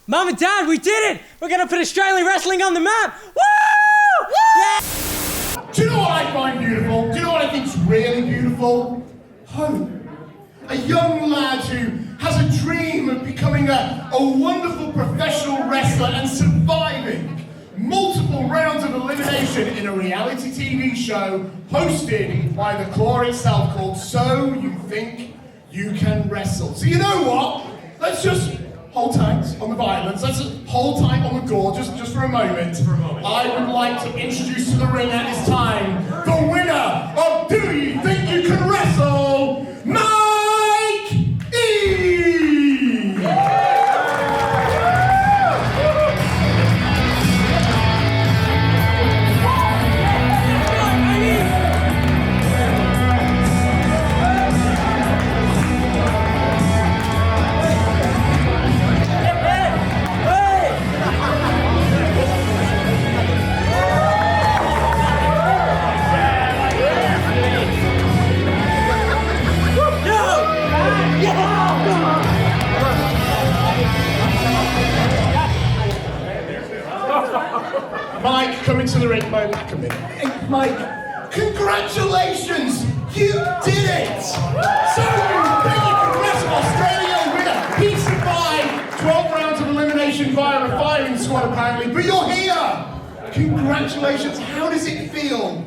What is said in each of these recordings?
Mum and Dad, we did it! We're gonna put Australian wrestling on the map! Woo! Yeah! Do you know what I find beautiful? Do you know what I think's really beautiful? Hope. A young lad who has a dream of becoming a wonderful professional wrestler and surviving multiple rounds of elimination in a reality TV show hosted by the Claw itself called So You Think You Can Wrestle. So you know what? Let's just hold tight on the violence. Let's just hold tight on the gore just for a moment. I would like to introduce to the ring at this time the winner of Do You Think You Can Wrestle, Mike E! Mike, come into the ring. Mike, come in. Hey, Mike, congratulations! You did it! So you think you can wrestle Australia winner? He survived 12 rounds of elimination via a firing squad apparently, but you're here! Congratulations! How does it feel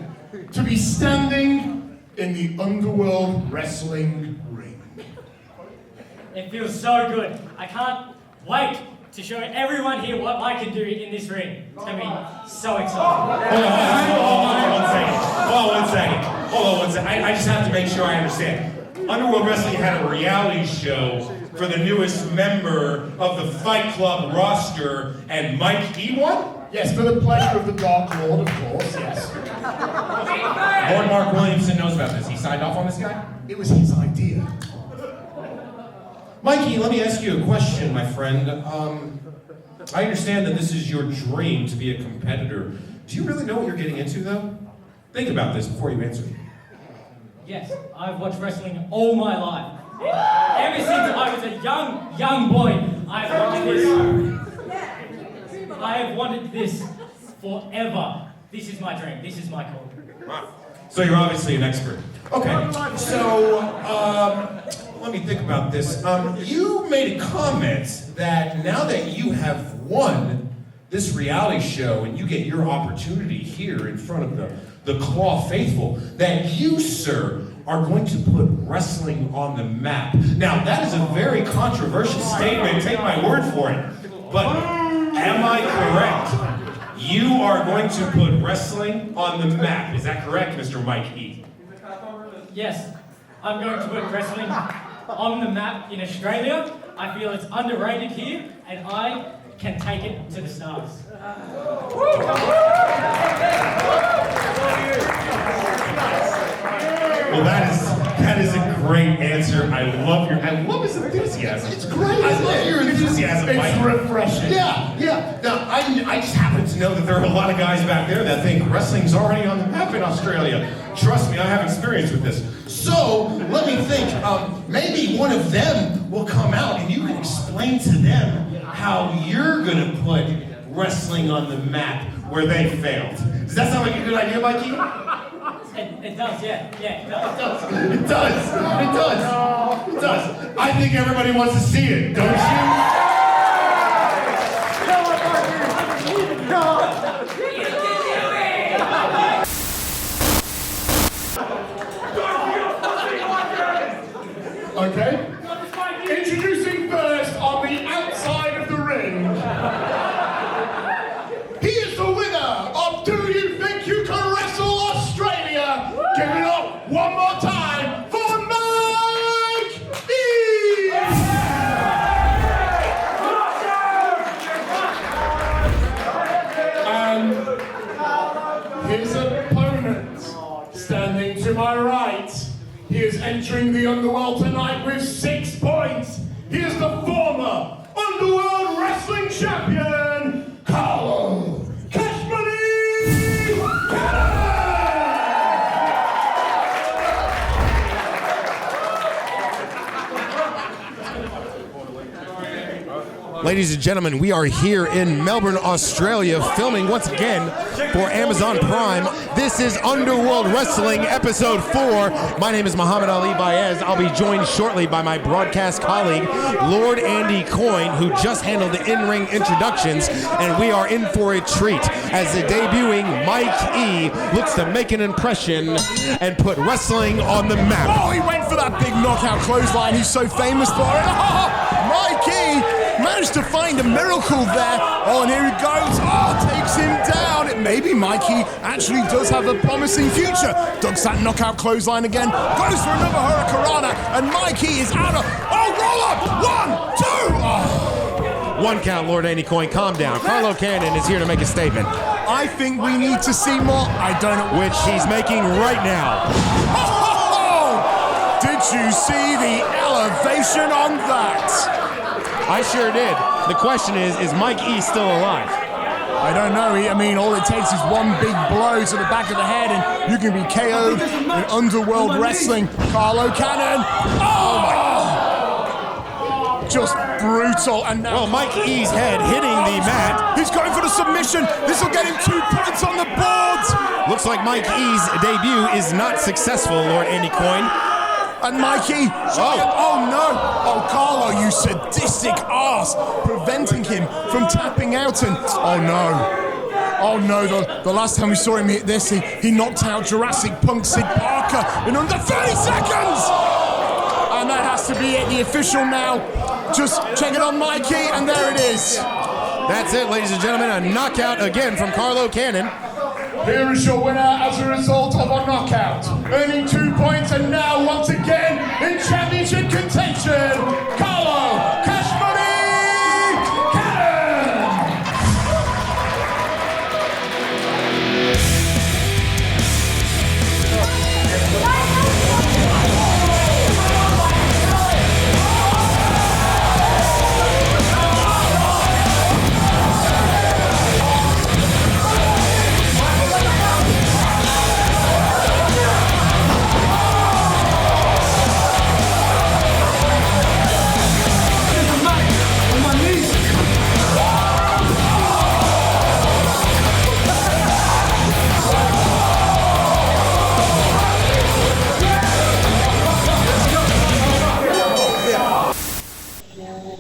to be standing in the Underworld Wrestling ring? It feels so good. I can't wait to show everyone here what I can do in this ring. It's going to be so exciting. Hold on one second. I just have to make sure I understand. Underworld Wrestling had a reality show for the newest member of the Fight Club roster, and Mike E won? Yes, for the pleasure of the Dark Lord, of course, yes. Lord Mark Williamson knows about this. He signed off on this guy? It was his idea. Mikey, let me ask you a question, my friend. I understand that this is your dream to be a competitor. Do you really know what you're getting into, though? Think about this before you answer. Yes, I've watched wrestling all my life. Ever since I was a young boy, I have wanted this forever. This is my dream. This is my call. Wow. So you're obviously an expert. Okay, so let me think about this. You made a comment that now that you have won this reality show and you get your opportunity here in front of the Claw faithful, that you, sir, are going to put wrestling on the map. Now, that is a very controversial statement. Take my word for it. But am I correct? You are going to put wrestling on the map. Is that correct, Mr. Mike E? Yes, I'm going to put wrestling on the map in Australia. I feel it's underrated here, and I can take it to the stars. Well, that is a great answer. I love his enthusiasm. It's great. I love your enthusiasm, Mike. It's refreshing. Yeah. Now, I just happen to know that there are a lot of guys back there that think wrestling's already on the map in Australia. Trust me, I have experience with this. So, let me think. Maybe one of them will come out and you can explain to them how you're gonna put wrestling on the map where they failed. Does that sound like a good idea, Mikey? It does, yeah, it does. It does. I think everybody wants to see it, don't you? Okay. Introducing first on the outside of the ring. He is the winner of Do You Think You Can Wrestle Australia? Give it up one more time for Mike E! And his opponent, standing to my right, he is entering the Underworld tonight with 6 points. He is the former Underworld Wrestling Champion, Carlo Cannon! Ladies and gentlemen, we are here in Melbourne, Australia, filming once again for Amazon Prime. This is Underworld Wrestling, Episode 4. My name is Muhammad Ali Baez. I'll be joined shortly by my broadcast colleague, Lord Andy Coyne, who just handled the in-ring introductions, and we are in for a treat as the debuting Mike E looks to make an impression and put wrestling on the map. Oh, he went for that big knockout clothesline. He's so famous for it. Oh, Mikey managed to find a miracle there. Oh, and here he goes. Oh, takes him down. Maybe Mikey actually does have a promising future. Ducks that knockout clothesline again. Goes for another hurricanrana. And Mikey is out of... Oh, roll up. 1, 2. Oh. One count, Lord Andy Coyne. Calm down. Carlo Cannon is here to make a statement. I think we need to see more. I don't know. Which he's making right now. Oh! Did you see the elevation on that? I sure did. The question is Mike E still alive? I don't know. I mean, all it takes is one big blow to the back of the head and you can be KO'd in Underworld Wrestling. Carlo Cannon. Oh my! Just brutal. And now... Well, Mike E's head hitting the mat. He's going for the submission. This will get him 2 points on the board. Looks like Mike E's debut is not successful, Lord Andy Coyne. And Mikey, oh no, oh Carlo, you sadistic ass, preventing him from tapping out and, oh no, the last time we saw him hit this, he knocked out Jurassic Punk Sid Parker in under 30 seconds! And that has to be it, the official now, just check it on Mikey, and there it is. That's it, ladies and gentlemen, a knockout again from Carlo Cannon. Here is your winner as a result of a knockout, earning 2 points and now once again in championship contention, Carlo Cash Money Cannon!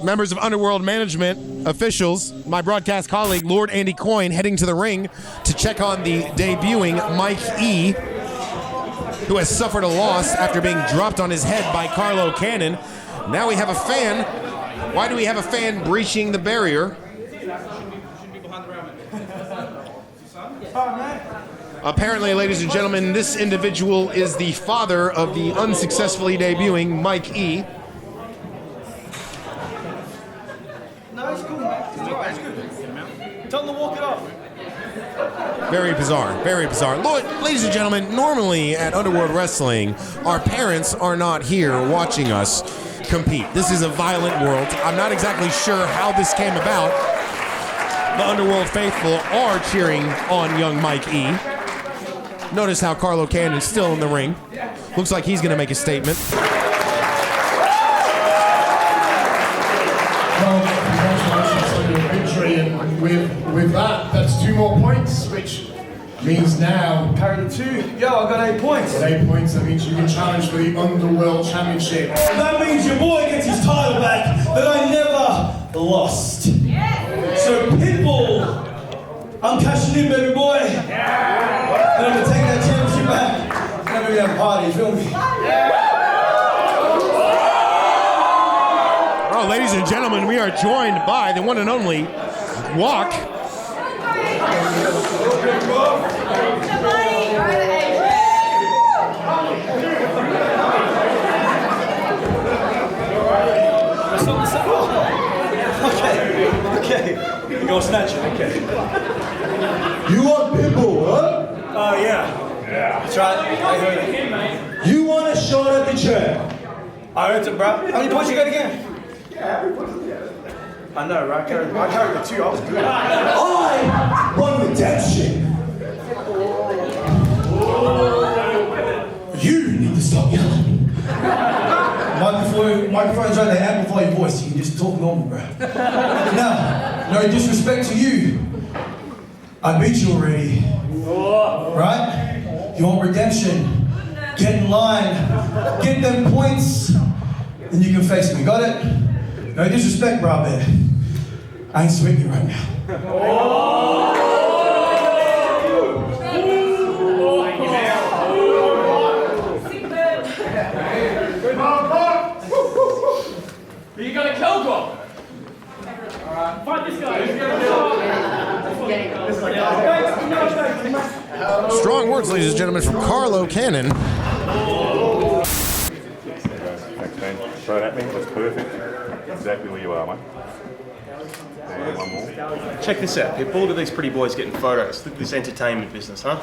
Members of Underworld Management, officials, my broadcast colleague, Lord Andy Coyne, heading to the ring to check on the debuting Mike E, who has suffered a loss after being dropped on his head by Carlo Cannon. Now we have a fan. Why do we have a fan breaching the barrier? Apparently, ladies and gentlemen, this individual is the father of the unsuccessfully debuting Mike E. No, it's cool. It's alright, it's good. Tell them to walk it off. Very bizarre, very bizarre. Ladies and gentlemen, normally at Underworld Wrestling, our parents are not here watching us compete. This is a violent world. I'm not exactly sure how this came about. The Underworld faithful are cheering on young Mike E. Notice how Carlo Cannon is still in the ring. Looks like he's going to make a statement. And with that, that's 2 more points, which means now... Carry the 2. Yo, I got 8 points. 8 points, that means you can challenge for the Underworld Championship. That means your boy gets his title back that I never lost. So, Pitbull, I'm cashing in, baby boy. And I'm going to take that championship back. And I'm going to have a party, you feel me? Oh, ladies and gentlemen, we are joined by the one and only Walk. Okay. You gonna snatch it, okay. You want Pitbull, huh? Oh, yeah. That's right. I heard it. You want a shot at the chair? I heard it, bro. How many points you got again? I know, right? I carried the 2. I was good. I want redemption. You need to stop yelling. Microphones only amplify your voice. You can just talk normal, bro. Now, no disrespect to you. I beat you already. Right? You want redemption? Get in line. Get them points. Then you can face me. Got it? No disrespect, bro, man. I ain't sweating you right now. You got a kill drop. Alright, fight this guy. Strong words, ladies and gentlemen, from Carlo Cannon. Thanks, man. Throw it at me. That's perfect. Exactly where you are, mate. And one more. Check this out, people. Look at these pretty boys getting photos. Look at this entertainment business, huh?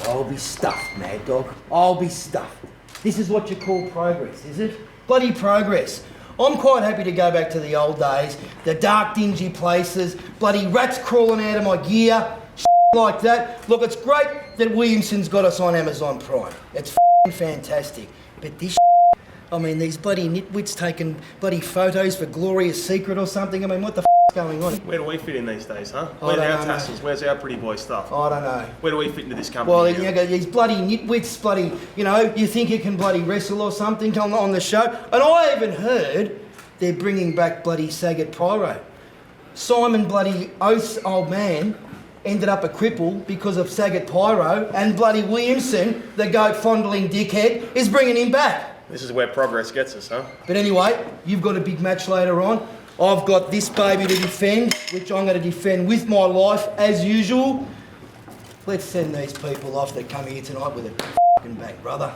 I'll be stuffed, Mad Dog. I'll be stuffed. This is what you call progress, is it? Bloody progress. I'm quite happy to go back to the old days, the dark, dingy places, bloody rats crawling out of my gear, like that. Look, it's great that Williamson's got us on Amazon Prime. It's fantastic. But this I mean, these bloody nitwits taking bloody photos for Gloria's Secret or something. I mean, what the is going on? Where do we fit in these days, huh? Where's our tassels? Where's our pretty boy stuff? I don't know. Where do we fit into this company? Well, you know, these bloody nitwits, bloody, you know, you think you can bloody wrestle or something on the show. And I even heard they're bringing back bloody Saget Pyro. Simon bloody Oath's old man ended up a cripple because of Saget Pyro, and bloody Williamson, the goat fondling dickhead, is bringing him back. This is where progress gets us, huh? But anyway, you've got a big match later on. I've got this baby to defend, which I'm going to defend with my life, as usual. Let's send these people off that come here tonight with a f***ing bang, brother.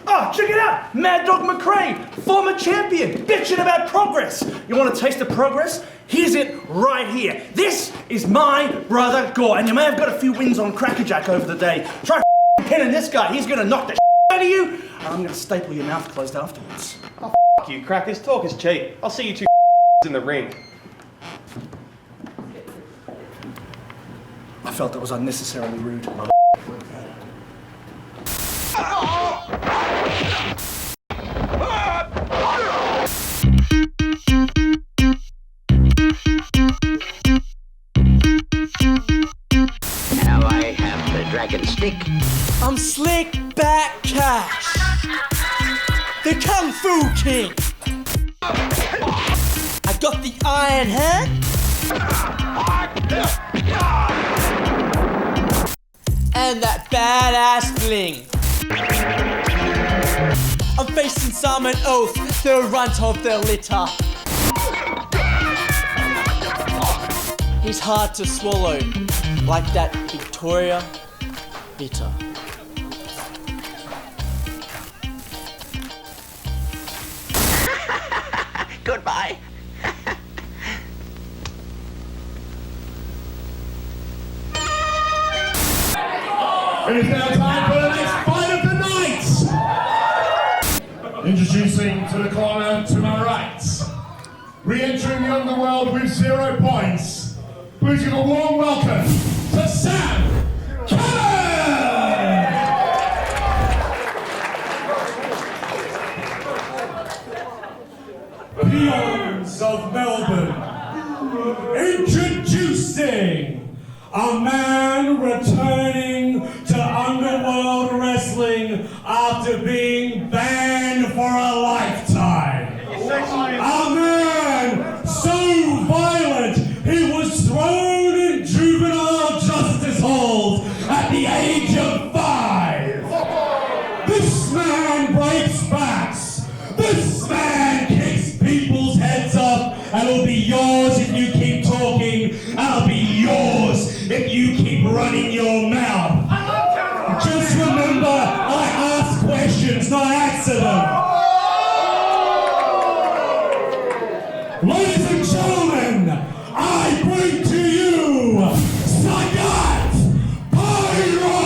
Oh, check it out! Mad Dog McCree, former champion, bitching about progress. You want a taste of progress? Here's it right here. This is my brother Gore, and you may have got a few wins on Crackerjack over the day. Try pinning this guy. He's going to knock the out of you. I'm going to staple your mouth closed afterwards. Oh, f*** you, Crackers. Talk is cheap. I'll see you two in the ring. I felt it was unnecessarily rude. Now I have the dragon stick. I'm Slick Back Cash, the Kung Fu King. I got the Iron Hand and that badass bling. I'm facing Simon Oath, the runt of the litter. He's hard to swallow, like that Victoria bitter. Goodbye. It is now time for the next fight of the night! Introducing to the corner to my right, re-entering the Underworld with 0 points, please give a warm welcome to Sam Cannon! Peons of Melbourne, introducing a man returning to Underworld Wrestling after being banned for a lifetime. A man so violent he was thrown in juvenile justice halls at the age of 5. This man breaks backs. This man kicks people's heads off, and it'll be yours if you keep talking, and it'll be yours if you keep running your mouth. Just remember, I ask questions, not answer them. Ladies and gentlemen, I bring to you Sagat Pyro!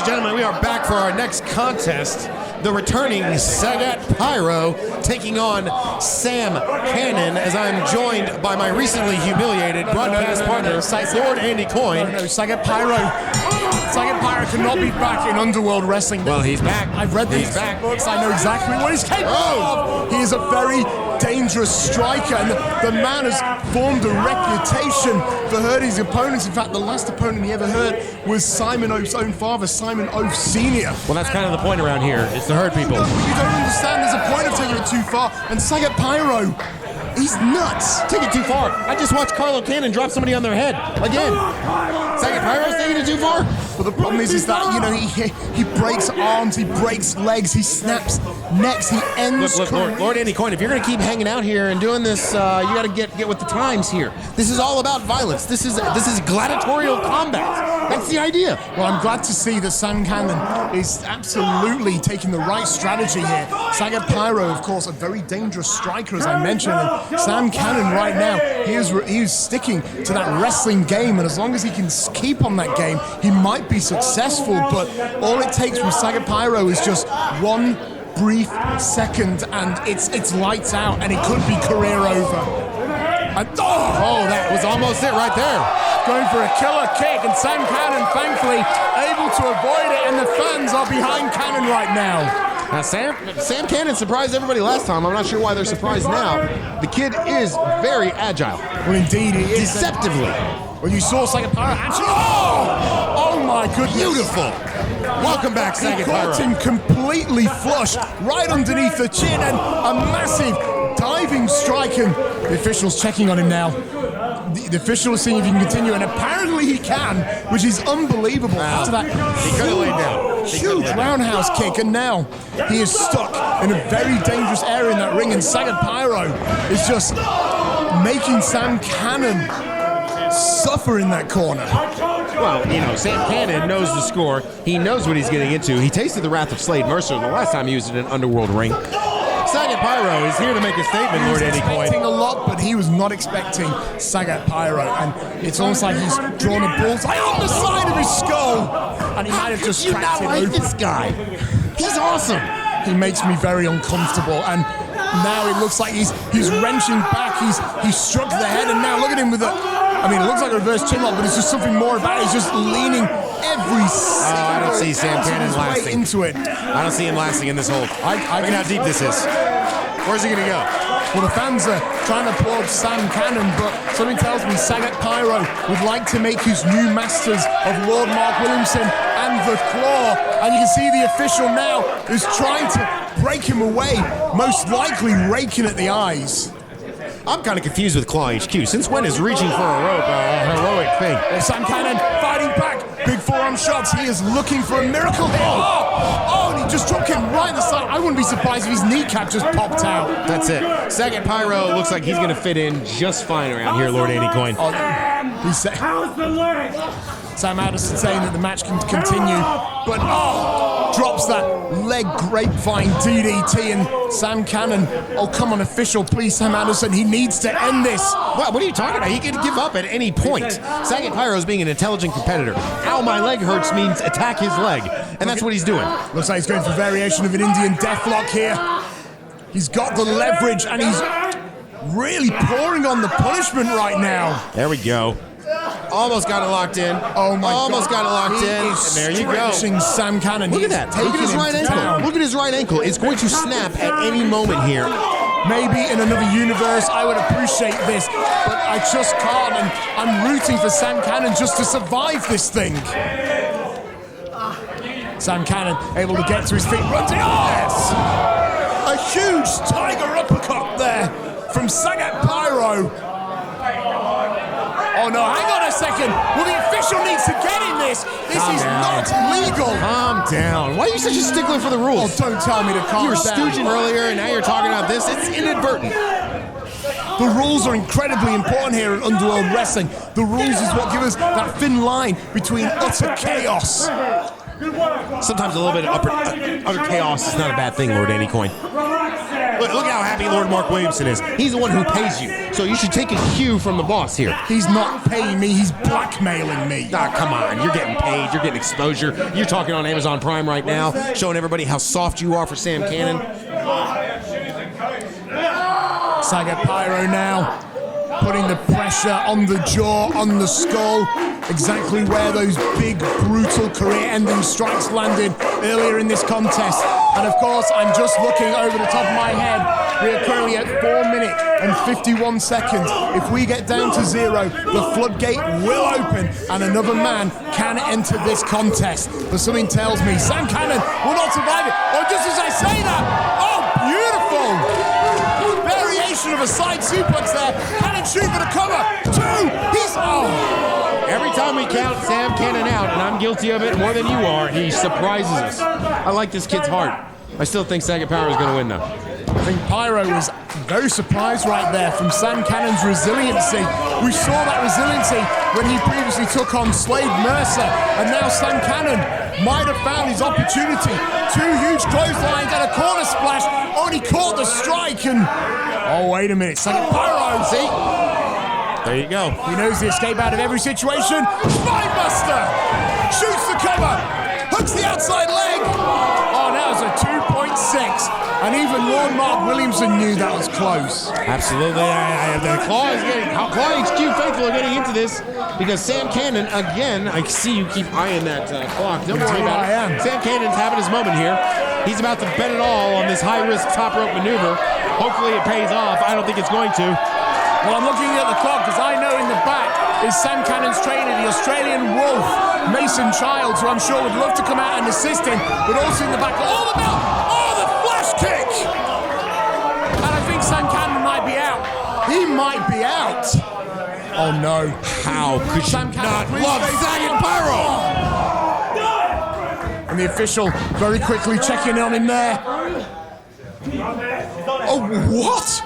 gentlemen, we are back for our next contest. The returning Sagat Pyro taking on Sam Cannon, as I'm joined by my recently humiliated broadcast partner, Lord Andy Coyne. No, Sagat Pyro cannot be back in Underworld Wrestling. Well, he's back. I've read these books. I know exactly what he's capable of. He is a very dangerous striker, and the man has formed a reputation for hurting his opponents. In fact, the last opponent he ever hurt was Simon Oath's own father, Simon Oath Sr. Well, that's kind of the point around here, is to hurt people. You don't understand. There's a point of taking it too far, and Sagat Pyro, he's nuts. Take it too far. I just watched Carlo Cannon drop somebody on their head again. Sagat Pyro's taking it too far. But the problem is that, you know, he breaks arms, he breaks legs, he snaps necks, he ends. Look, Lord Andy Coyne, if you're going to keep hanging out here and doing this, you got to get with the times here. This is all about violence. This is gladiatorial combat. That's the idea. Well, I'm glad to see that Sam Cannon is absolutely taking the right strategy here. Sagat Pyro, of course, a very dangerous striker, as I mentioned. And Sam Cannon right now, he is sticking to that wrestling game, and as long as he can keep on that game, he might be successful. But all it takes from Sagat Pyro is just one brief second, and it's lights out, and it could be career over. And, that was almost it right there. Going for a killer kick, and Sam Cannon, thankfully, able to avoid it, and the fans are behind Cannon right now. Now, Sam Cannon surprised everybody last time. I'm not sure why they're surprised now. The kid is very agile. Well, indeed he is. Deceptively. Well, you saw Sagat Pyro actually. Oh my goodness. Beautiful. Welcome back, Sagat Pyro. Caught him completely flush, right underneath the chin, and a massive diving strike, and the official's checking on him now. The official is seeing if he can continue, and apparently he can, which is unbelievable. After that huge roundhouse kick, and now he is stuck in a very dangerous area in that ring, and Sagat Pyro is just making Sam Cannon suffer in that corner. Well, you know, Sam Cannon knows the score. He knows what he's getting into. He tasted the wrath of Slade Mercer the last time he used it in an Underworld ring. Sagat Pyro is here to make a statement, Lord Andy Coyne. Expecting a lot, but he was not expecting Sagat Pyro, and it's almost like he's drawn a bullseye on the side of his skull, and he might have just cracked him open. This guy? He's awesome. He makes me very uncomfortable, and now it looks like he's wrenching back. He's struck the head, and now look at him with it looks like a reverse chin lock, but it's just something more about it. He's just leaning every single I don't see Sam Cannon lasting into it. I don't see him lasting in this hold. Look at how deep this is. Where's he gonna go? Well, the fans are trying to applaud Sam Cannon, but something tells me Sagat Pyro would like to make his new masters of Lord Mark Williamson and the Claw. And you can see the official now is trying to break him away, most likely raking at the eyes. I'm kind of confused with Claw HQ. Since when is reaching for a rope a heroic thing? Well, Sam Cannon fighting back. Big forearm shots. He is looking for a miracle here. And he just dropped him right in the side. I wouldn't be surprised if his kneecap just popped out. That's it. Sagat Pyro looks like he's going to fit in just fine around here, Lord Andy Coyne. How's the leg? Sam Addison saying that the match can continue, but drops that leg grapevine DDT, and Sam Cannon, come on, official, please, Sam Addison, he needs to end this. What are you talking about? He can give up at any point. Sagat Pyro's being an intelligent competitor. Ow, my leg hurts means attack his leg, and that's what he's doing. Looks like he's going for variation of an Indian deathlock here. He's got the leverage, and he's really pouring on the punishment right now. There we go. Almost got it locked in. Oh my God. Almost got it locked in. And there you go. Sam Cannon. Look at that. Look at his right ankle. Look at his right ankle. It's going to snap at any moment here. Maybe in another universe I would appreciate this, but I just can't, and I'm rooting for Sam Cannon just to survive this thing. Sam Cannon able to get to his feet. Yes! A huge tiger uppercut there from Sagat Pyro. Oh no, hang on a second. Well, the official needs to get in this. This is not legal. Calm down. Why are you such a stickler for the rules? Oh, don't tell me to calm down. You were stooging earlier, and now you're talking about this. It's inadvertent. The rules are incredibly important here in Underworld Wrestling. The rules is what give us that thin line between utter chaos. Sometimes a little bit of utter chaos is not a bad thing, Lord Andy Coyne. Look how happy Lord Mark Williamson is. He's the one who pays you. So you should take a cue from the boss here. He's not paying me, he's blackmailing me. Ah, come on. You're getting paid. You're getting exposure. You're talking on Amazon Prime right now, showing everybody how soft you are for Sam Cannon. Sagat Pyro now, putting the pressure on the jaw, on the skull, exactly where those big, brutal, career-ending strikes landed earlier in this contest. And of course, I'm just looking over the top of my head. We are currently at 4 minutes and 51 seconds. If we get down to 0, the floodgate will open and another man can enter this contest. But something tells me Sam Cannon will not survive it. Or just as I say that, oh, beautiful! Variation of a side suplex there. Cannon shoot for the cover. 2. He's Every time we count Sam Cannon out, and I'm guilty of it more than you are, he surprises us. I like this kid's heart. I still think Sagat Pyro is going to win, though. I think Pyro was very surprised right there from Sam Cannon's resiliency. We saw that resiliency when he previously took on Slade Mercer, and now Sam Cannon might have found his opportunity. 2 huge clotheslines and a corner splash. Only caught the strike and... Oh, wait a minute. Sagat Pyro, see? There you go. He knows the escape out of every situation. Spinebuster! Shoots the cover! Hooks the outside leg! Oh, now it's a 2.6. And even Lord Mark Williamson knew that was close. Absolutely. Claw HQ faithful are getting into this because Sam Cannon, again, I see you keep eyeing that clock. Don't worry about it. Sam Cannon's having his moment here. He's about to bet it all on this high-risk top rope maneuver. Hopefully it pays off. I don't think it's going to. Well, I'm looking at the clock because I know in the back is Sam Cannon's trainer, the Australian Wolf, Mason Childs, who I'm sure would love to come out and assist him, but also in the back, the flash kick! And I think Sam Cannon might be out. He might be out. Oh no. How could Sam Cannon not love Sagat Pyro? And the official very quickly checking on him there. Oh, what?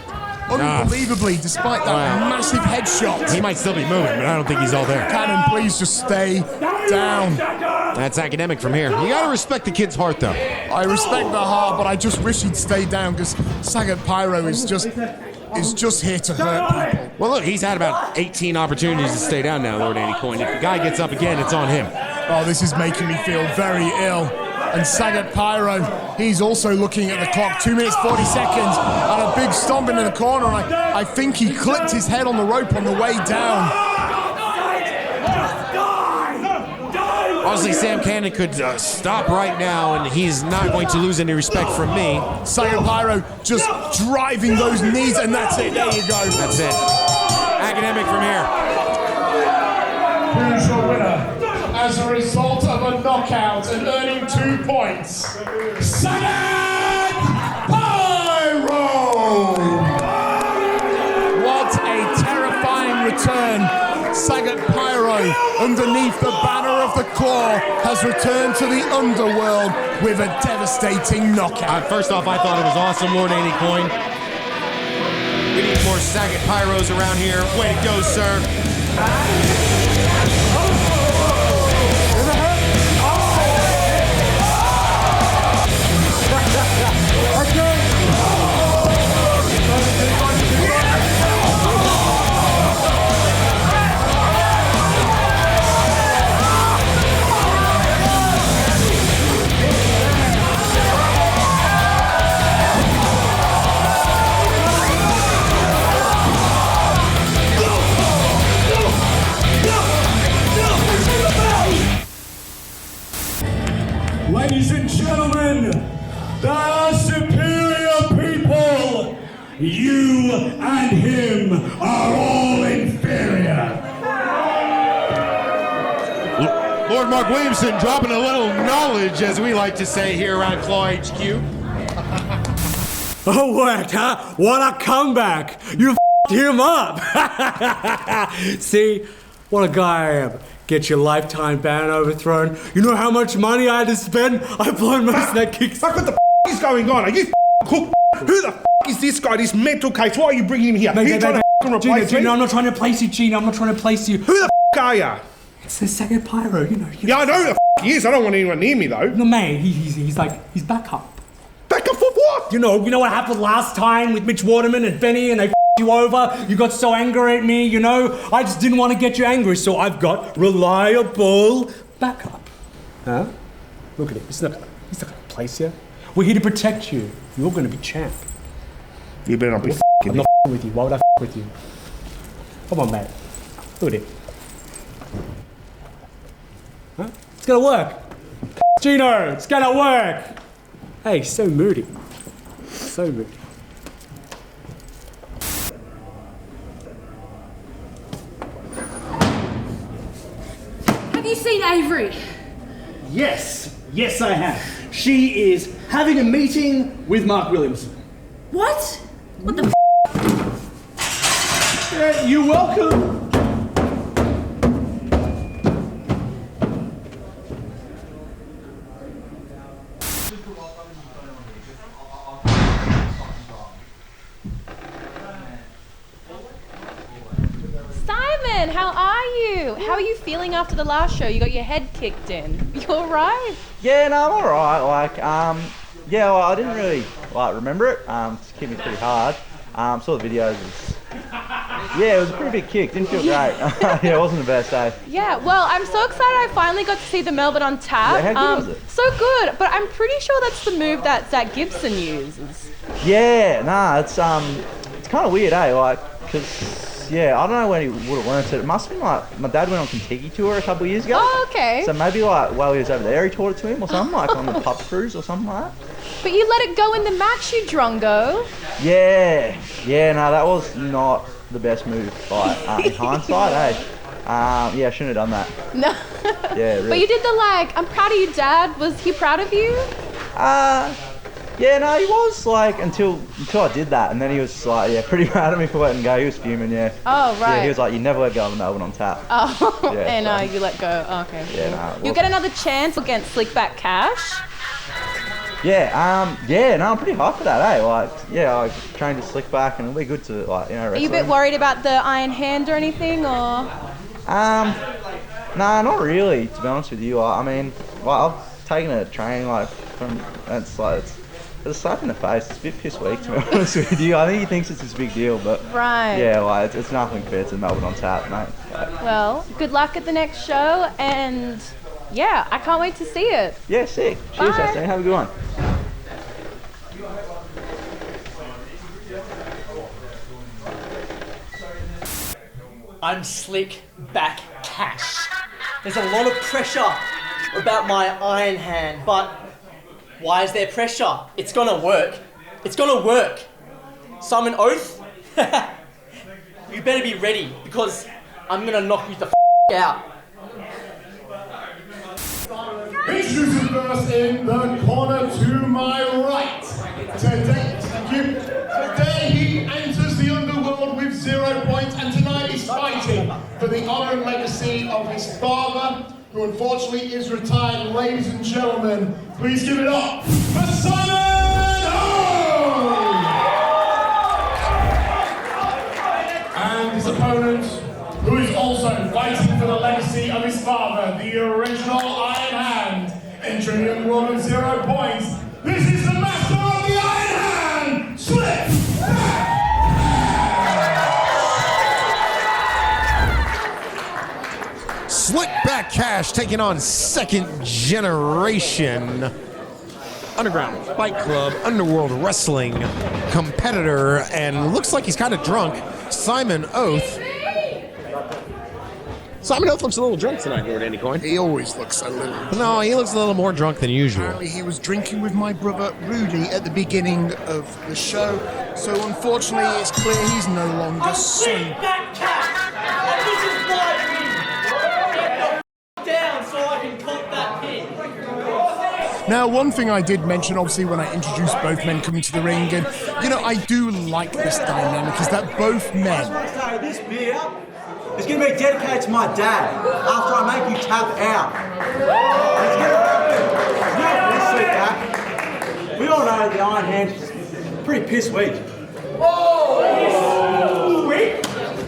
Unbelievably, despite that massive headshot. He might still be moving, but I don't think he's all there. Cannon, please just stay down. That's academic from here. You gotta respect the kid's heart, though. I respect the heart, but I just wish he'd stay down because Sagat Pyro is just here to hurt people. Well, look, he's had about 18 opportunities to stay down now, Lord Andy Coyne. If the guy gets up again, it's on him. Oh, this is making me feel very ill. And Sagat Pyro, he's also looking at the clock. 2 minutes, 40 seconds, and a big stomping in the corner. And I think he clipped his head on the rope on the way down. Honestly, Sam Cannon could stop right now, and he's not going to lose any respect from me. Sagat Pyro just driving those knees, and that's it. There you go. That's it. Academic from here. Who's your winner? As a result of a knockout and earning 2 points, Sagat Pyro! What a terrifying return. Sagat Pyro, underneath the banner of the Claw, has returned to the Underworld with a devastating knockout. First off, I thought it was awesome, Lord Andy Coyne. We need more Sagat Pyros around here. Way to go, sir. Ladies and gentlemen, the superior people, you and him are all inferior. Lord Mark Williamson dropping a little knowledge, as we like to say here around Claw HQ. Oh, what, huh? What a comeback! You f***ed him up! See? What a guy I am. Get your lifetime ban overthrown. You know how much money I had to spend? I've blown most of that kicks. What the f*** is going on? Are you cook? Who the f*** is this guy, this mental case? Why are you bringing him here? Are you trying to replace me? Gino, I'm not trying to place you, Gino. I'm not trying to place you. Who the f*** are you? It's the Sagat Pyro, you know. Yeah, I know who the f*** he is. I don't want anyone near me, though. No, man, he's back up. Back up for what? You know what happened last time with Mitch Waterman and Benny and they you over, you got so angry at me, you know? I just didn't want to get you angry, so I've got reliable backup. Huh? Look at it, he's not gonna place you. We're here to protect you. You're gonna be champ. You better not be I'm not with you. Why would I with you? Come on, mate. Look at it. Huh? It's gonna work. Gino, it's gonna work. Hey, so moody. So moody. Have you seen Avery? Yes, I have. She is having a meeting with Mark Williamson. What? What the You're welcome. Simon, how are you? How are you feeling after the last show? You got your head kicked in. You alright? Yeah, no, I'm alright. Yeah, well, I didn't really remember it. It's hit me pretty hard. Saw the videos. Yeah, it was a pretty big kick. Didn't feel great. Yeah, it wasn't the best day. Yeah, well, I'm so excited I finally got to see the Melbourne on tap. Yeah, how good was it? So good, but I'm pretty sure that's the move that Zach Gibson uses. Yeah, nah, it's kind of weird, because yeah, I don't know when he would have learnt it. It must have been my dad went on Kentucky tour a couple of years ago. Oh, okay. So maybe while he was over there, he taught it to him or something, on the pub cruise or something like that. But you let it go in the match, you drongo. Yeah, no, that was not the best move, in hindsight, eh? Yeah, I shouldn't have done that. No. Yeah, really. But you did the I'm proud of you, Dad. Was he proud of you? Yeah, no, he was until I did that, and then he was pretty mad at me for letting go. He was fuming, yeah. Oh, right. Yeah, he was like, you never let go of Melbourne on tap. Oh, yeah, and you let go. Oh, okay. Yeah, no. You'll get another chance against Slickback Cash. Yeah, no, I'm pretty hyped for that, eh? I trained to Slickback, and it'll be good to wrestle. Are you a bit worried about the iron hand or anything, or? Nah, not really, to be honest with you. I've taken a training it's a slap in the face. It's a bit piss weak, to be honest with you. I think he thinks it's this big deal, but right. Yeah, it's nothing compared to Melbourne on tap, mate. Well, good luck at the next show, and yeah, I can't wait to see it. Yeah, sick. Cheers, Justin. Have a good one. I'm Slick Back Cash. There's a lot of pressure about my iron hand, but why is there pressure? It's gonna work. It's gonna work. Simon Oath, you better be ready because I'm gonna knock you the out. Introducing first in the corner to my right. Today he enters the underworld with 0 points, and tonight he's fighting for the honor and legacy of his father, who unfortunately is retired. Ladies and gentlemen, please give it up for Simon Oath! And his opponent, who is also fighting for the legacy of his father, the original Iron Hand, entering the underworld with 0 points. This is the master of the Iron Hand, Slick! Slickback Cash taking on second generation Underground Fight Club Underworld Wrestling competitor, and looks like he's kind of drunk, Simon Oath. Simon Oath looks a little drunk tonight, Lord Andy Coyne. He always looks a little drunk. No, he looks a little more drunk than usual. Apparently he was drinking with my brother Rudy at the beginning of the show, so unfortunately it's clear he's no longer sober. Back Cash, and this is why we down so I can cut that pin. Now, one thing I did mention, obviously, when I introduced both men coming to the ring, and, I do like this dynamic, is that both men... This beer is going to be dedicated to my dad after I make you tap out. We all know the Iron Hand's pretty piss weak.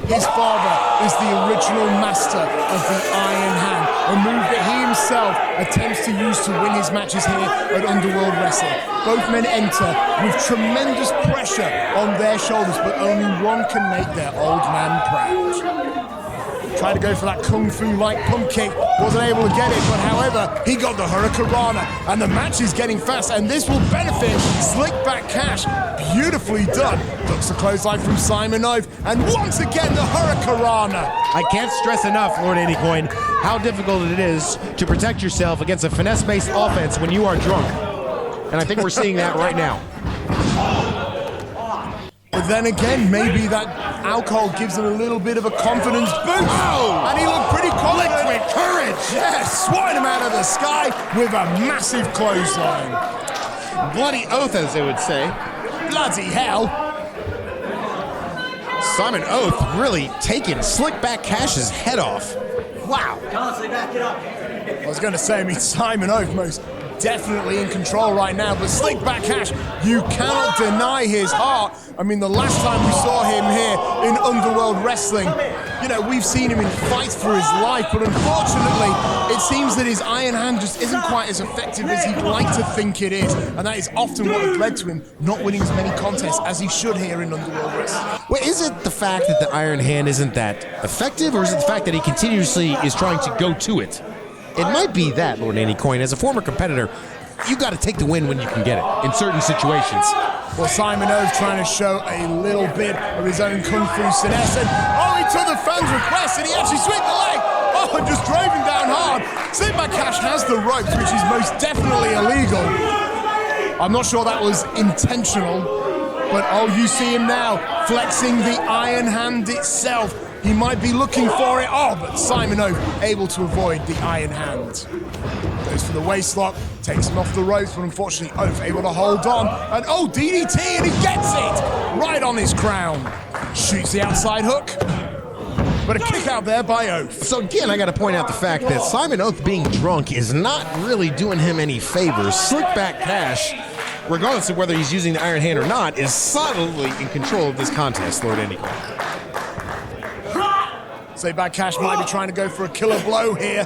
His father is the original master of the Iron Hand. a move that he himself attempts to use to win his matches here at Underworld Wrestling. Both men enter with tremendous pressure on their shoulders, but only one can make their old man proud. Tried to go for that kung fu-like pump kick, wasn't able to get it, but however, he got the Hurricanrana, and the match is getting fast, and this will benefit Slickback Cash. Beautifully done. Ducks the clothesline from Simon Ove, and once again the Hurricanrana. I can't stress enough, Lord Andy Coyne, how difficult it is to protect yourself against a finesse-based offense when you are drunk. And I think we're seeing that right now. But then again, maybe that alcohol gives him a little bit of a confidence boost. Oh! And he looked pretty confident. Liquid courage! Yes, swatting him out of the sky with a massive clothesline. Bloody oath, as they would say. Bloody hell. Simon Oath really taking Slickback Cash's head off. Wow. Can't back it up. I was going to say, I mean, Simon Oath most definitely in control right now, but Slickback Cash, you cannot deny his heart. I mean, the last time we saw him here in Underworld Wrestling, you know, we've seen him in fights for his life, but unfortunately, it seems that his iron hand just isn't quite as effective as he'd like to think it is, and that is often what has led to him not winning as many contests as he should here in Underworld Wrestling. Well, is it the fact that the iron hand isn't that effective, or is it the fact that he continuously is trying to go to it? It might be that, Lord Andy Coyne. As a former competitor, you got to take the win when you can get it in certain situations. Well, Simon Ove trying to show a little bit of his own kung fu finesse. Oh, he took the fans' request and he actually swept the leg. Oh, and just drove him down hard. Slickback Cash has the ropes, which is most definitely illegal. I'm not sure that was intentional, but oh, you see him now flexing the iron hand itself. He might be looking for it. Oh, but Simon Ove able to avoid the iron hand. Goes for the waistlock, takes him off the ropes, but unfortunately Ove able to hold on. And oh, DDT, and he gets it! Right on his crown. Shoots the outside hook. But a kick out there by Oath. So again, I got to point out the fact that Simon Oath being drunk is not really doing him any favors. Slickback Cash, regardless of whether he's using the iron hand or not, is solidly in control of this contest, Lord Andy Coyne. Slickback Cash might be trying to go for a killer blow here.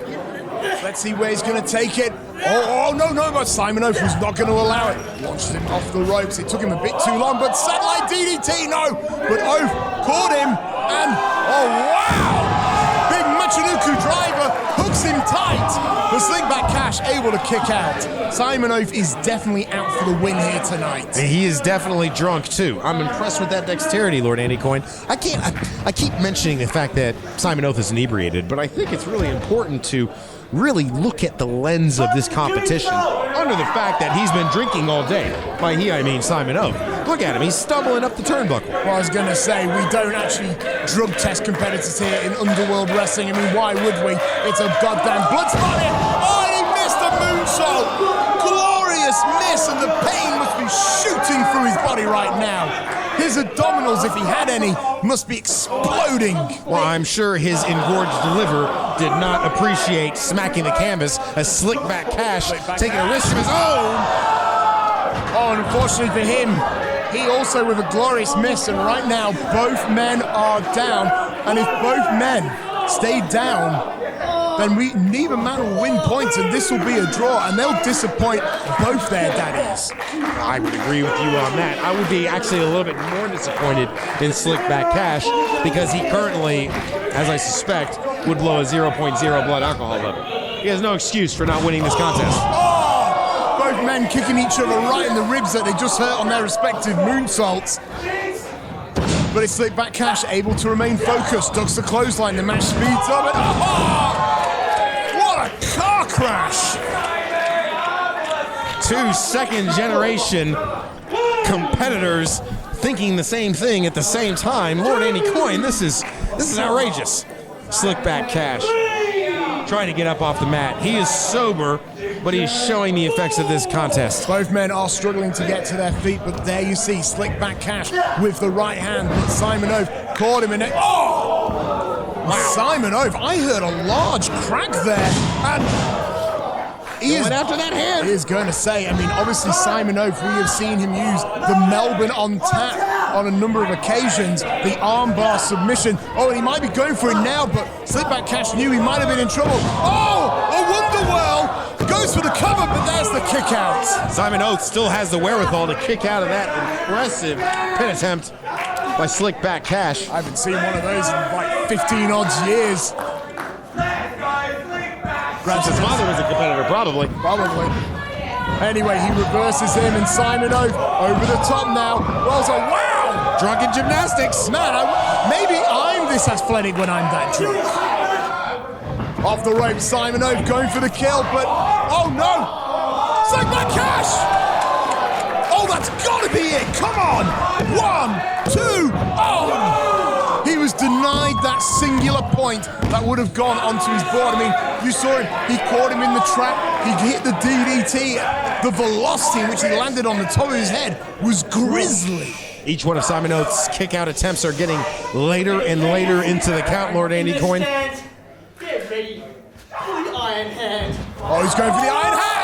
Let's see where he's going to take it. Oh, no, but Simon Oath was not going to allow it. Launched him off the ropes. It took him a bit too long, but satellite DDT, no. But Oath caught him, and oh, wow! Big Michinoku driver hooks him tight. The Slickback Cash able to kick out. Simon Oath is definitely out for the win here tonight. He is definitely drunk, too. I'm impressed with that dexterity, Lord Andy Coyne. I keep mentioning the fact that Simon Oath is inebriated, but I think it's really important to really look at the lens of this competition under the fact that he's been drinking all day. By he, I mean Simon Oath. Look at him, he's stumbling up the turnbuckle. Well, I was going to say, we don't actually drug test competitors here in Underworld Wrestling. I mean, why would we? It's a goddamn blood spotting. Oh, and he missed a moonsault. Glorious miss, and the pain must be shooting through his body right now. His abdominals, if he had any, must be exploding. Well, I'm sure his engorged liver did not appreciate smacking the canvas as Slickback Cash taking a risk of his own. Oh, and unfortunately for him, he also with a glorious miss, and right now both men are down, and if both men stay down, then neither man will win points, and this will be a draw, and they'll disappoint both their daddies. I would agree with you on that. I would be actually a little bit more disappointed in Slickback Cash because he currently, as I suspect, would blow a 0.0 blood alcohol level. He has no excuse for not winning this contest. Oh! Both men kicking each other right in the ribs that they just hurt on their respective moonsaults. But it's Slickback Cash able to remain focused, ducks the clothesline, the match speeds up, and oh! What a car crash! 2 second-generation competitors thinking the same thing at the same time. Lord Andy Coyne, this is outrageous. Slickback Cash trying to get up off the mat. He is sober, but he's showing the effects of this contest. Both men are struggling to get to their feet, but there you see Slickback Cash with the right hand. But Simon Ove caught him in it. Oh! Wow. Simon Ove, I heard a large crack there, and he is after that hand. He is going to say, I mean, obviously Simon Ove, we have seen him use the Melbourne on tap on a number of occasions. The armbar submission. Oh, and he might be going for it now, but Slickback Cash knew he might have been in trouble. Oh, a Wonderworld goes for the cover, but there's the kick out. Simon Oath still has the wherewithal to kick out of that impressive pin attempt by Slickback Cash. I haven't seen one of those in like 15 odd years. His father was a competitor, probably. Anyway, he reverses him, and Simon Oath over the top now. Rolls on. Wow! Drunken gymnastics. Man, maybe I'm this athletic when I'm that drunk. Off the rope, Simon Oath going for the kill, but oh no! Slickback Cash! Oh, that's gotta be it! Come on! 1, 2, oh! He was denied that singular point that would have gone onto his board. I mean, you saw him, he caught him in the trap, he hit the DDT. The velocity in which he landed on the top of his head was grisly. Each one of Simon Oath's kick-out attempts are getting later and later into the count, Lord Andy Coyne. Get ready for the Iron Hand. Oh, he's going for the Iron Hand!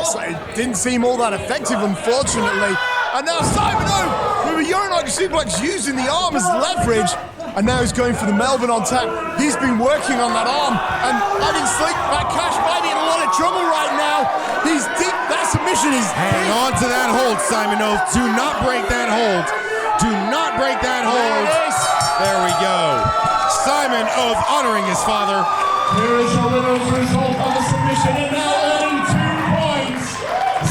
And it didn't seem all that effective, unfortunately. And now Simon Oath with a Uranite suplex using the arm as leverage. And now he's going for the Melbourne on tap. He's been working on that arm. And I think Slickback Cash might be in a lot of trouble right now. He's deep. That submission is Hang on to that hold, Simon Oath. Do not break that hold. Do not break that hold. There we go. Simon Oath honoring his father. Here is your winner's result on the submission, and now earning 2 points,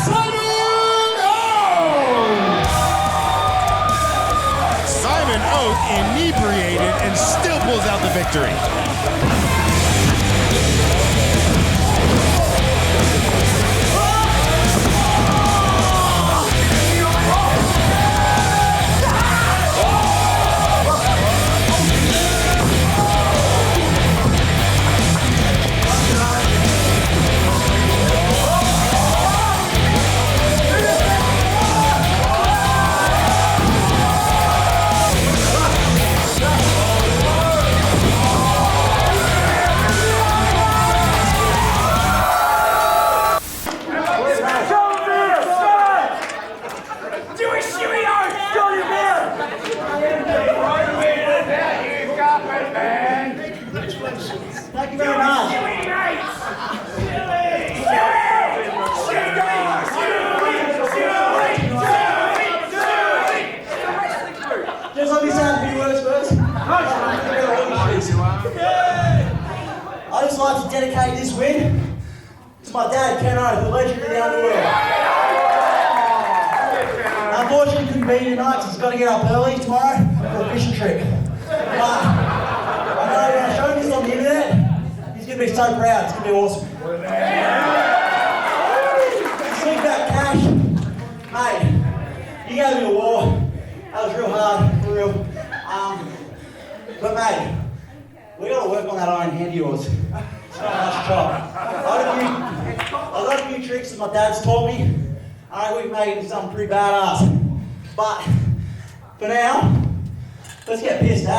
Simon Oath! Simon Oath inebriated and still pulls out the victory. Thank you very much. Just let me say a few words first. I'd just like to dedicate this win to my dad, Gino, the legend of the Underworld. Unfortunately, he couldn't be here tonight because he's got to get up early tomorrow for a fishing trip. But I know when I show this on the internet, he's going to be so proud. It's going to be awesome. Slickback Cash, mate, you gave me a war. That was real hard, for real. But mate, we got to work on that iron hand of yours. It's not much job. I've got a few tricks that my dad's taught me. I think we've made it into something pretty badass. But for now, let's get pissed, eh?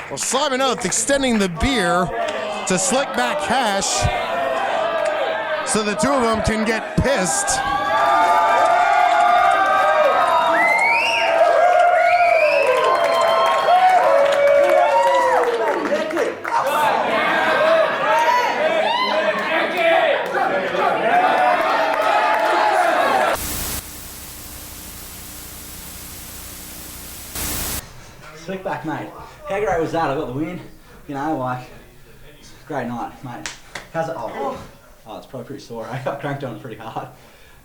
Well, Simon Oath extending the beer to Slickback Cash so the two of them can get pissed. Slickback, mate. How great was that? I got the win. You know, like, great night, mate. How's it? Oh, it's probably pretty sore. I got cranked on it pretty hard.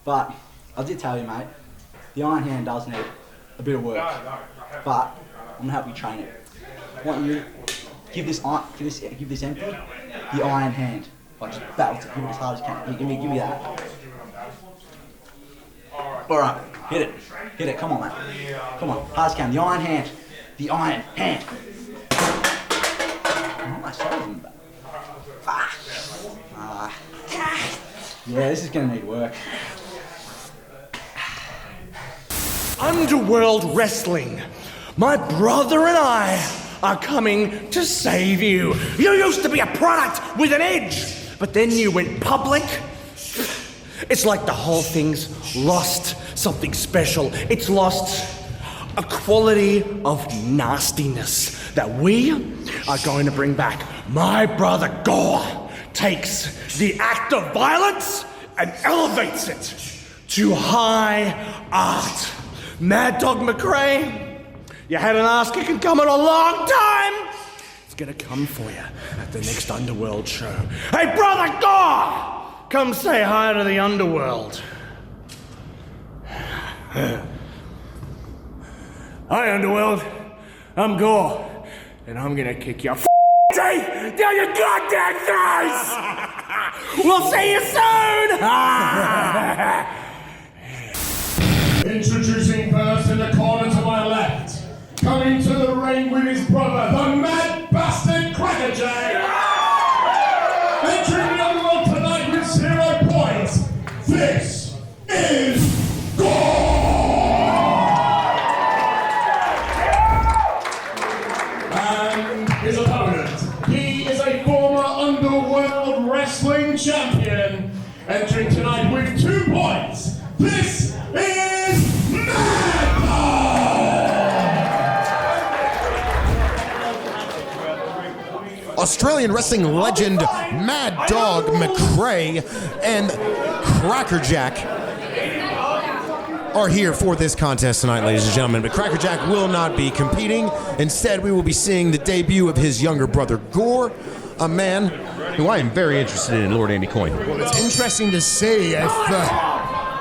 But I did tell you, mate, the iron hand does need a bit of work. But I'm gonna help you train it. I want you to give this empty, the iron hand. Like, just belt it, give it as hard as you can. Give me that. All right, hit it. Come on, mate. Come on, hard as you can. The iron hand. The iron hand. Yeah, this is gonna need work. Underworld Wrestling. My brother and I are coming to save you. You used to be a product with an edge, but then you went public. It's like the whole thing's lost something special. It's lost a quality of nastiness that we are going to bring back. My brother Gore takes the act of violence and elevates it to high art. Mad Dog McRae, you had an ass kicking coming a long time. It's gonna come for you at the next Underworld show. Hey, brother Gore! Come say hi to the Underworld. Hi, Underworld. I'm Gore, and I'm gonna kick your teeth down your goddamn throats! We'll see you soon! Introducing first in the corner to my left, coming to the ring with his brother, the mad bastard Crackerjack. Entering the Underworld tonight with 0 points, this is Gore! And his opponent, he is a former Underworld Wrestling champion, entering tonight with 2 points, this is Mad Dog! Australian wrestling legend Mad Dog McRae and Crackerjack are here for this contest tonight, ladies and gentlemen. But Crackerjack will not be competing. Instead, we will be seeing the debut of his younger brother Gore, a man who I am very interested in, Lord Andy Coyne. Well, it's interesting to see if...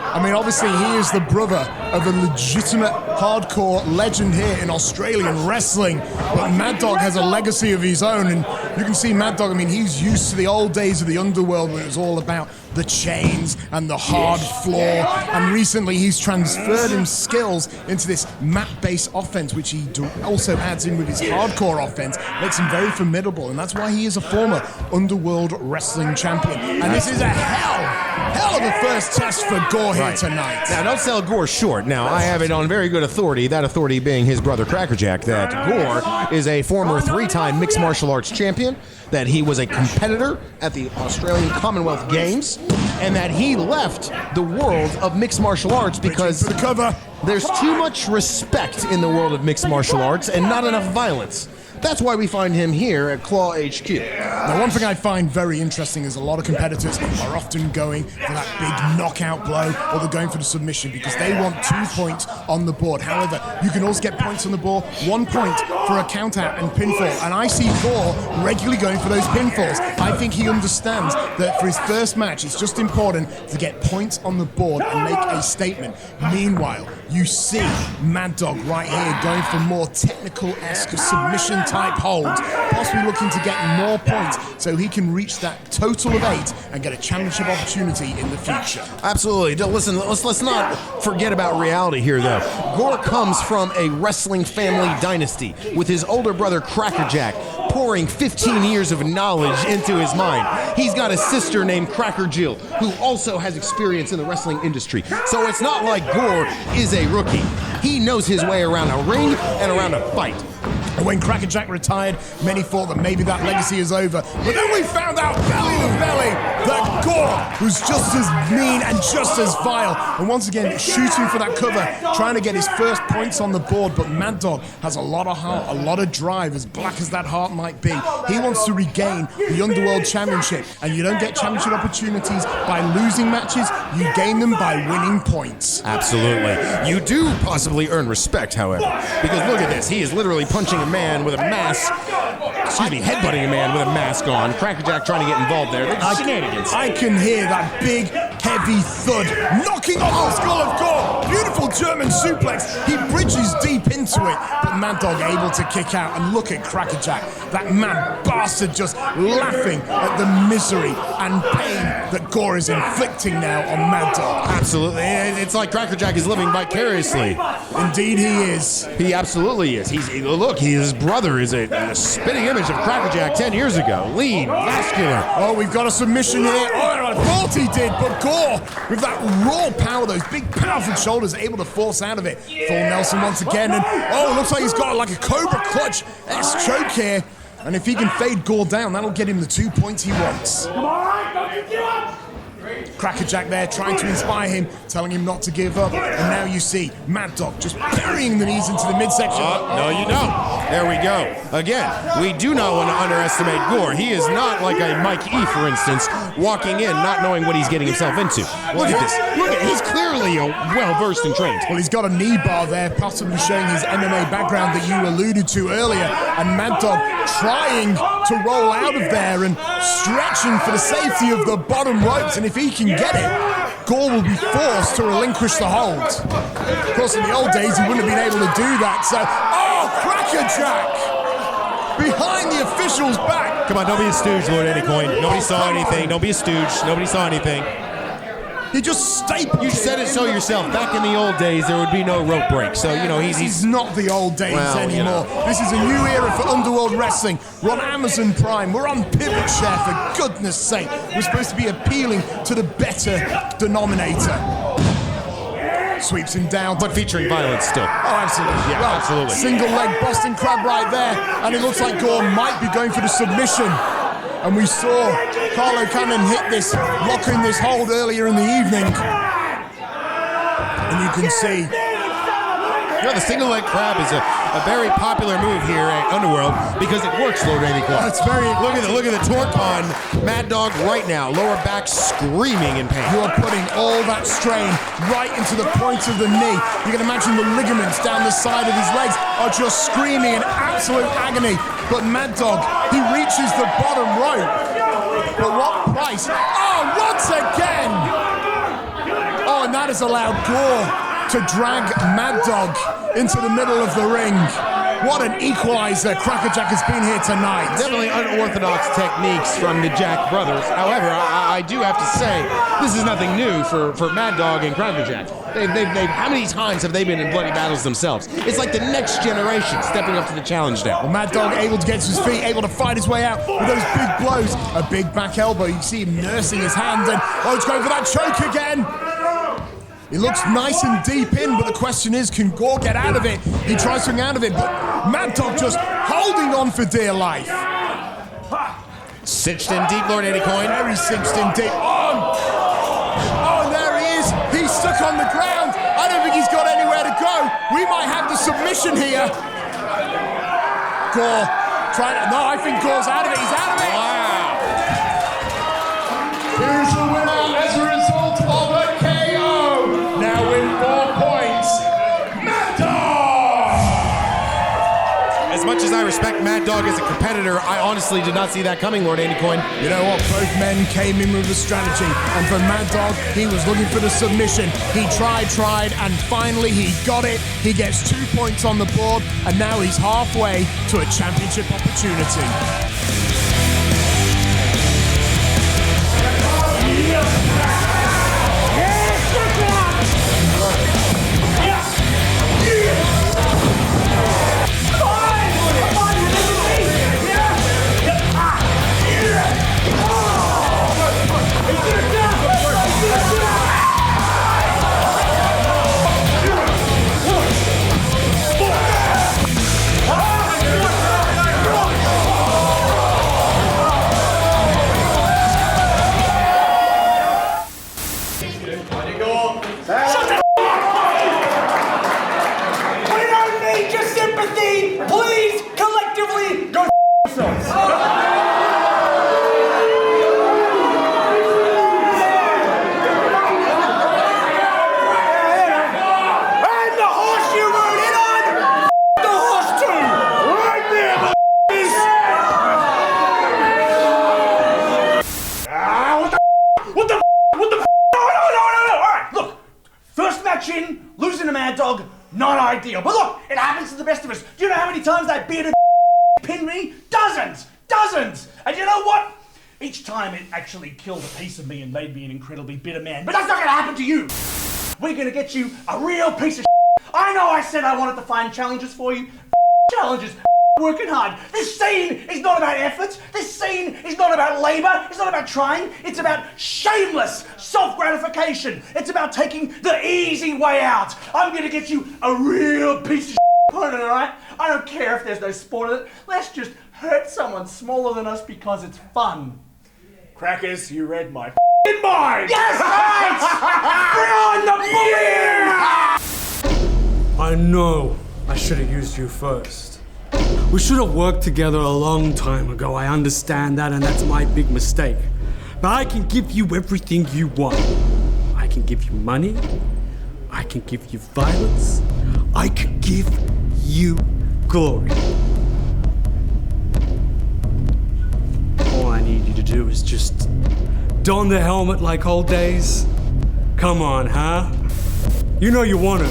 I mean, obviously, he is the brother of a legitimate hardcore legend here in Australian wrestling, but Mad Dog has a legacy of his own, and you can see Mad Dog, I mean, he's used to the old days of the Underworld when it was all about the chains and the hard floor, and recently he's transferred his skills into this mat-based offense, which he also adds in with his hardcore offense, makes him very formidable, and that's why he is a former Underworld Wrestling champion. And this is a hell of a first test for Gore here tonight. Now, don't sell Gore short. Now, I have it on very good authority, that authority being his brother Crackerjack, that Gore is a former 3-time mixed martial arts champion, that he was a competitor at the Australian Commonwealth Games, and that he left the world of mixed martial arts because there's too much respect in the world of mixed martial arts and not enough violence. That's why we find him here at Claw HQ. Now, one thing I find very interesting is a lot of competitors are often going for that big knockout blow, or they're going for the submission because they want 2 points on the board. However, you can also get points on the board, 1 point for a count out and pinfall. And I see Gore regularly going for those pinfalls. I think he understands that for his first match, it's just important to get points on the board and make a statement. Meanwhile, you see Mad Dog right here going for more technical-esque submission type holds, possibly looking to get more points so he can reach that total of 8 and get a championship opportunity in the future. Absolutely. Listen, let's not forget about reality here, though. Gore comes from a wrestling family dynasty with his older brother Crackerjack pouring 15 years of knowledge into his mind. He's got a sister named Cracker Jill who also has experience in the wrestling industry. So it's not like Gore is a rookie. He knows his way around a ring and around a fight. When Crackerjack retired, many thought that maybe that legacy is over. But then we found out belly to belly that Gore was just as mean and just as vile. And once again, shooting for that cover, trying to get his first points on the board. But Mad Dog has a lot of heart, a lot of drive, as black as that heart might be. He wants to regain the Underworld Championship. And you don't get championship opportunities by losing matches. You gain them by winning points. Absolutely. You do possibly earn respect, however. Because look at this. He is literally punching a man with a mask. Excuse me, headbutting a man with a mask on. Crackerjack trying to get involved there. That's shenanigans. I can hear that big, heavy thud knocking off the skull of Gore. Beautiful German suplex. He bridges deep into it, but Mad Dog able to kick out. And look at Crackerjack, that mad bastard just laughing at the misery and pain that Gore is inflicting now on Mad Dog. Absolutely. It's like Crackerjack is living vicariously. Indeed he is. He absolutely is. His brother is a spitting image of Crackerjack 10 years ago. Lean, muscular. Oh, we've got a submission here. Oh, I thought he did, but Gore Gore, with that raw power, those big powerful shoulders, able to force out of it. Full Nelson once again, and oh, looks like he's got like a Cobra Clutch choke here. And if he can fade Gore down, that'll get him the 2 points he wants. Come on, don't you give up! Crackerjack there trying to inspire him, telling him not to give up. And now you see Mad Dog just burying the knees into the midsection. No, you don't. There we go. Again, we do not want to underestimate Gore. He is not like a Mike E, for instance, walking in not knowing what he's getting himself into. Look at this. Look at, he's clearly well-versed and trained. Well, he's got a knee bar there, possibly showing his MMA background that you alluded to earlier. And Mad Dog trying to roll out of there and stretching for the safety of the bottom ropes. And if he can get it, Gore will be forced to relinquish the hold. Of course, in the old days, he wouldn't have been able to do that. So, Crackerjack! Behind the official's back. Come on, don't be a stooge, Lord Anycoin. Nobody saw anything. Don't be a stooge. Nobody saw anything. He just stapled. You said it so yourself. Back in the old days, there would be no rope break. So, you know, he's not the old days anymore. You know. This is a new era for Underworld Wrestling. We're on Amazon Prime. We're on Pivot Share, for goodness sake. We're supposed to be appealing to the better denominator. Sweeps him down. But featuring violence still. Oh, absolutely. Yeah, right. absolutely. Single leg Boston Crab right there. And it looks like Gore might be going for the submission. And we saw Carlo Cannon hit this, locking this hold earlier in the evening. And you can see. You know, the single leg crab is a very popular move here at Underworld because it works, Lord Anycoin. It's very. Look at the torque on Mad Dog right now. Lower back screaming in pain. You are putting all that strain right into the point of the knee. You can imagine the ligaments down the side of his legs are just screaming in absolute agony. But Mad Dog, he reaches the bottom rope. But what price? Oh, once again! Oh, and that has allowed Gore to drag Mad Dog into the middle of the ring. What an equalizer Crackerjack has been here tonight. Definitely unorthodox techniques from the Jack brothers. However, I do have to say, this is nothing new for Mad Dog and Crackerjack. They've how many times have they been in bloody battles themselves? It's like the next generation stepping up to the challenge now. Well, Mad Dog able to get to his feet, able to fight his way out with those big blows. A big back elbow. You can see him nursing his hand, and he's going for that choke again. He looks nice and deep in, but the question is, can Gore get out of it? He tries to get out of it, but Mad Dog just holding on for dear life. Cinched in deep, Lord Anycoin. Very cinched in deep. Oh, and there he is. He's stuck on the ground. I don't think he's got anywhere to go. We might have the submission here. Gore trying to. No, I think Gore's out of it. He's out of it. Wow. Here's the winner as a result of a KO. Now in 4 points, Mad Dog! As much as I respect Mad Dog as a competitor, I honestly did not see that coming, Lord Anycoin. You know what? Both men came in with a strategy. And for Mad Dog, he was looking for the submission. He tried, and finally he got it. He gets 2 points on the board, and now he's halfway to a championship opportunity. Not ideal, but look, it happens to the best of us. Do you know how many times that bearded pinned me? Dozens! And you know what? Each time it actually killed a piece of me and made me an incredibly bitter man. But that's not gonna happen to you! We're gonna get you a real piece of I know I said I wanted to find challenges for you. Challenges. working hard. This scene is not about effort. This scene is not about labour. It's not about trying. It's about shameless self-gratification. It's about taking the easy way out. I'm going to get you a real piece of opponent, alright? I don't care if there's no sport in it. Let's just hurt someone smaller than us because it's fun. Crackers, you read my mind! Yes, right! Bring on the bully! I know I should have used you first. We should have worked together a long time ago. I understand that, and that's my big mistake. But I can give you everything you want. I can give you money. I can give you violence. I can give you glory. All I need you to do is just don the helmet like old days. Come on, huh? You know you want to.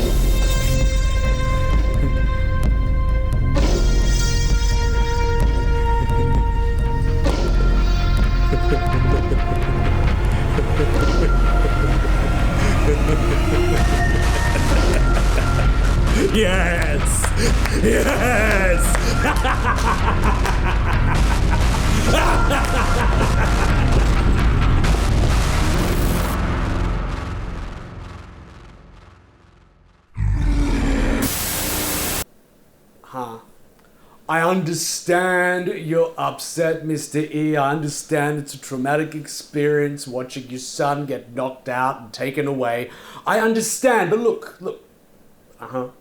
Yes! Yes! Huh. I understand you're upset, Mr. E. I understand it's a traumatic experience watching your son get knocked out and taken away. I understand, but look. No.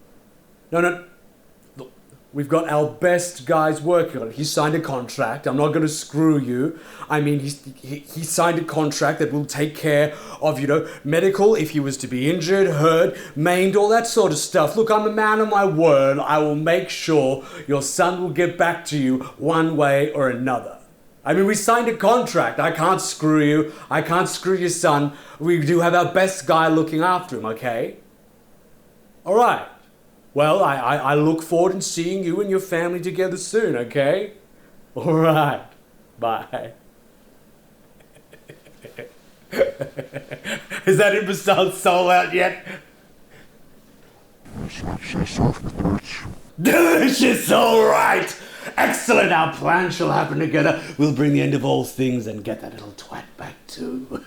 Look, we've got our best guys working on it. He signed a contract. I'm not going to screw you. I mean, he signed a contract that will take care of, medical if he was to be injured, hurt, maimed, all that sort of stuff. Look, I'm a man of my word. I will make sure your son will get back to you one way or another. I mean, we signed a contract. I can't screw you. I can't screw your son. We do have our best guy looking after him, okay? All right. Well, I look forward to seeing you and your family together soon, okay? All right. Bye. Is that imbecile soul out yet? Delicious, all right. Excellent, our plan shall happen together. We'll bring the end of all things and get that little twat back too.